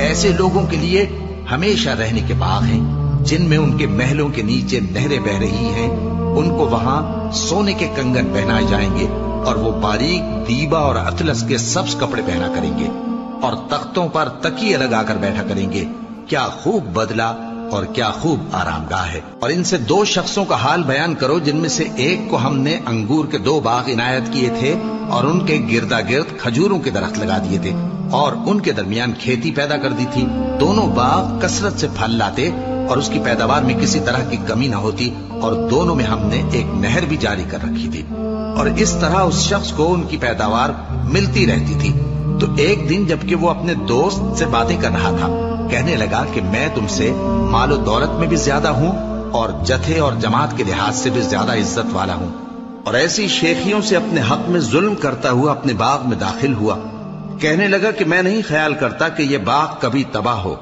ایسے لوگوں کے لیے ہمیشہ رہنے کے باغ ہیں جن میں ان کے محلوں کے نیچے نہریں بہ رہی ہیں. ان کو وہاں سونے کے کنگن پہنائے جائیں گے اور وہ باریک دیبا اور اطلس کے سبز کپڑے پہنا کریں گے اور تختوں پر تکیے لگا کر بیٹھا کریں گے. کیا خوب بدلہ اور کیا خوب آرام گاہ ہے. اور ان سے 2 شخصوں کا حال بیان کرو جن میں سے ایک کو ہم نے انگور کے 2 باغ عنایت کیے تھے اور ان کے گردا گرد کھجوروں کے درخت لگا دیے تھے اور ان کے درمیان کھیتی پیدا کر دی تھی. دونوں باغ کثرت سے پھل لاتے اور اس کی پیداوار میں کسی طرح کی کمی نہ ہوتی اور دونوں میں ہم نے ایک نہر بھی جاری کر رکھی تھی. اور اس طرح اس شخص کو ان کی پیداوار ملتی رہتی تھی. تو ایک دن جبکہ وہ اپنے دوست سے باتیں کر رہا تھا کہنے لگا کہ میں تم سے مال و دولت میں بھی زیادہ ہوں اور جتھے اور جماعت کے لحاظ سے بھی زیادہ عزت والا ہوں. اور ایسی شیخیوں سے اپنے حق میں ظلم کرتا ہوا اپنے باغ میں داخل ہوا. کہنے لگا کہ میں نہیں خیال کرتا کہ یہ باغ کبھی تباہ ہو.